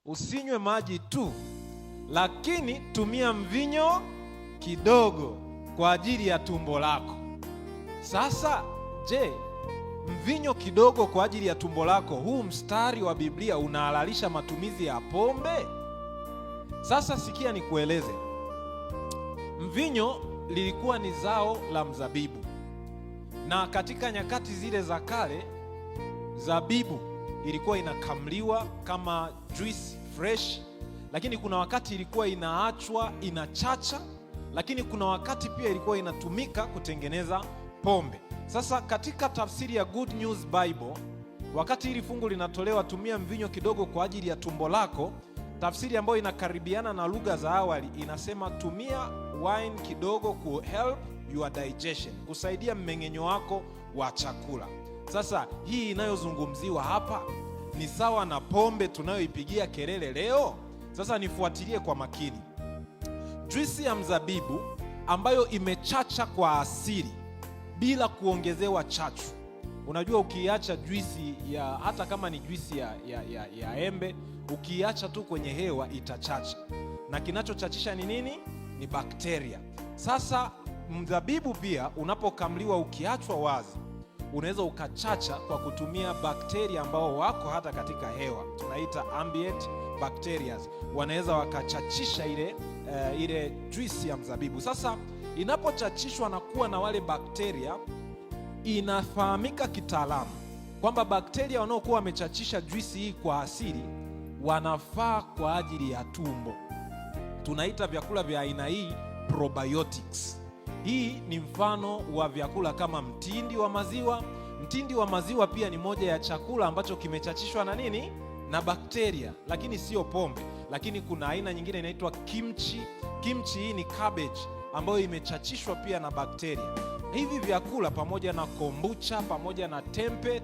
Usinywe maji tu, lakini tumia mvinyo kidogo kwa ajili ya tumbo lako. Sasa, je, mvinyo kidogo kwa ajili ya tumbo lako, huu mstari wa Biblia unahalalisha matumizi ya pombe? Sasa sikia nikueleze. Mvinyo lilikuwa ni zao la mzabibu, na katika nyakati zile za kale zabibu ilikuwa inakamliwa kama juice fresh, lakini kuna wakati ilikuwa inaachwa inachacha, lakini kuna wakati pia ilikuwa inatumika kutengeneza pombe. Sasa katika tafsiri ya Good News Bible, wakati hili fungu linatolewa, tumia mvinyo kidogo kwa ajili ya tumbo lako, tafsiri ambayo inakaribiana na lugha za awali inasema tumia wine kidogo ku help your digestion, kusaidia mmeng'enyo wako wa chakula. Sasa hii inayozungumziwa hapa ni sawa na pombe tunayoipigia kelele leo? Sasa nifuatilie kwa makini. Juisi ya mzabibu ambayo imechacha kwa asili bila kuongezewa chachu. Unajua, ukiacha juisi ya, hata kama ni juisi ya embe, ukiacha tu kwenye hewa itachacha, na kinachochachisha ni nini? Ni bakteria. Sasa mzabibu pia unapokamliwa ukiachwa wazi, unaweza ukachacha kwa kutumia bakteria ambao wako hata katika hewa, tunaita ambient bacteria, wanaweza wakachachisha ile juisi ya mzabibu. Sasa inapochachishwa na kuwa na wale bakteria, inafahamika kitaalamu kwamba bakteria wanaokuwa wamechachisha juisi hii kwa asili wanafaa kwa ajili ya tumbo. Tunaita vyakula vya aina hii probiotics. Hii ni mfano wa vyakula kama mtindi wa maziwa. Mtindi wa maziwa pia ni moja ya chakula ambacho kimechachishwa na nini? Na bakteria, lakini sio pombe. Lakini kuna aina nyingine inaitwa kimchi. Kimchi hii ni cabbage ambayo imechachishwa pia na bakteria. Hivi vyakula pamoja na kombucha, pamoja na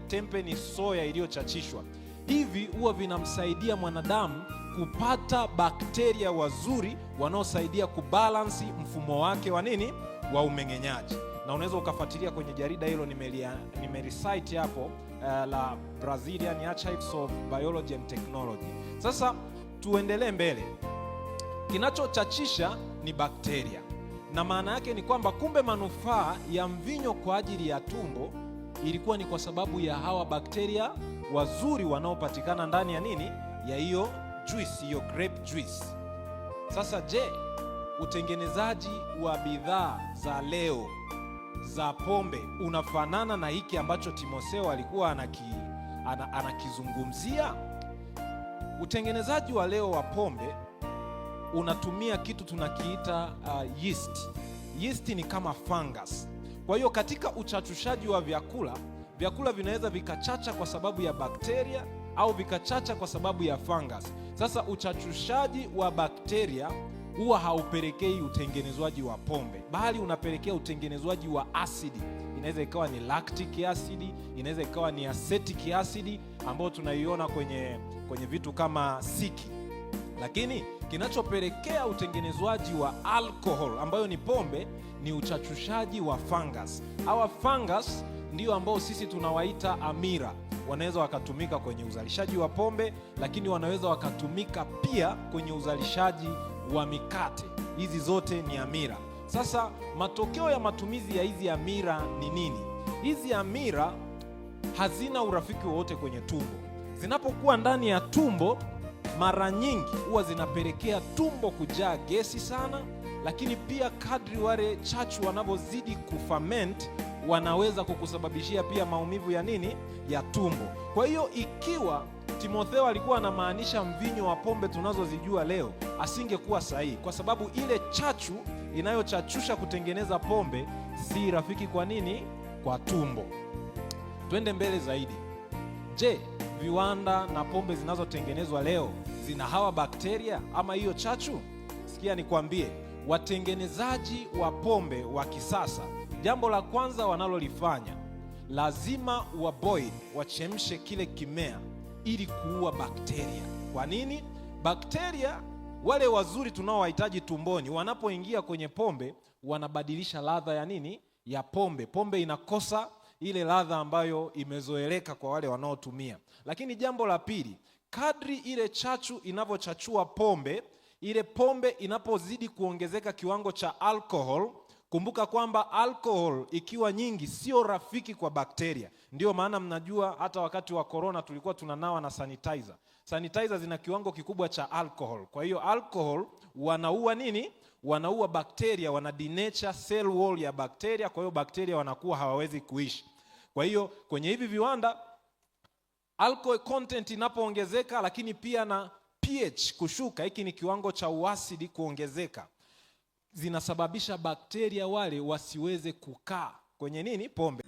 tempe ni soya iliyochachishwa. Hivi huwa vinamsaidia mwanadamu kupata bakteria wazuri wanaosaidia kubalansi mfumo wake wa nini? Wa umeng'enyaji. Na unaweza ukafuatilia kwenye jarida hilo nimerecite hapo la Brazilian Archives of Biology and Technology. Sasa tuendelee mbele. Kinachochachisha ni bakteria, na maana yake ni kwamba kumbe manufaa ya mvinyo kwa ajili ya tumbo ilikuwa ni kwa sababu ya hawa bakteria wazuri wanaopatikana ndani ya nini? Ya hiyo juice, hiyo grape juice. Sasa je, utengenezaji wa bidhaa za leo za pombe unafanana na hiki ambacho Timotheo alikuwa anakizungumzia? Utengenezaji wa leo wa pombe unatumia kitu tunakiita yeast. Yeast ni kama fungus. Kwa hiyo katika uchachushaji wa vyakula vinaweza vikachacha kwa sababu ya bakteria au vikachacha kwa sababu ya fungus. Sasa uchachushaji wa bakteria huwa haupelekei utengenezwaji wa pombe, bali unapelekea utengenezwaji wa asidi. Inaweza ikawa ni lactic acid, inaweza ikawa ni acetic acid ambayo tunaiona kwenye vitu kama siki. Lakini kinachopelekea utengenezwaji wa alcohol ambayo ni pombe ni uchachushaji wa fungus. Hawa fungus ndio ambao sisi tunawaita amira. Wanaweza wakatumika kwenye uzalishaji wa pombe, lakini wanaweza wakatumika pia kwenye uzalishaji wa mikate. Hizi zote ni amira. Sasa matokeo ya matumizi ya hizi amira ni nini? Hizi amira hazina urafiki wowote kwenye tumbo. Zinapokuwa ndani ya tumbo, mara nyingi huwa zinapelekea tumbo kujaa gesi sana, lakini pia kadri wale chachu wanavyozidi kuferment wanaweza kukusababishia pia maumivu ya nini? Ya tumbo. Kwa hiyo ikiwa Timotheo alikuwa anamaanisha mvinyo wa pombe tunazozijua leo, asingekuwa sahihi, kwa sababu ile chachu inayochachusha kutengeneza pombe si rafiki kwa nini? Kwa tumbo. Twende mbele zaidi. Je, viwanda na pombe zinazotengenezwa leo zina hawa bakteria ama hiyo chachu? Sikia nikwambie, watengenezaji wa pombe wa kisasa, jambo la kwanza wanalolifanya, lazima wachemshe kile kimea ili kuua bakteria. Kwa nini? Bakteria wale wazuri tunaowahitaji tumboni, wanapoingia kwenye pombe wanabadilisha ladha ya nini? Ya pombe. Pombe inakosa ile ladha ambayo imezoeleka kwa wale wanaotumia. Lakini jambo la pili, kadri ile chachu inavyochachua pombe, ile pombe inapozidi kuongezeka kiwango cha alcohol, kumbuka kwamba alcohol ikiwa nyingi sio rafiki kwa bakteria. Ndio maana mnajua hata wakati wa corona tulikuwa tunanawa na sanitizer. Sanitizer zina kiwango kikubwa cha alcohol. Kwa hiyo alcohol wanaua nini? Wanaua bakteria, wana denature cell wall ya bakteria, kwa hiyo bakteria wanakuwa hawawezi kuishi. Kwa hiyo kwenye hivi viwanda alcohol content inapoongezeka, lakini pia na pH kushuka, hiki ni kiwango cha uasidi kuongezeka, zinasababisha bakteria wale wasiweze kukaa kwenye nini? Pombe.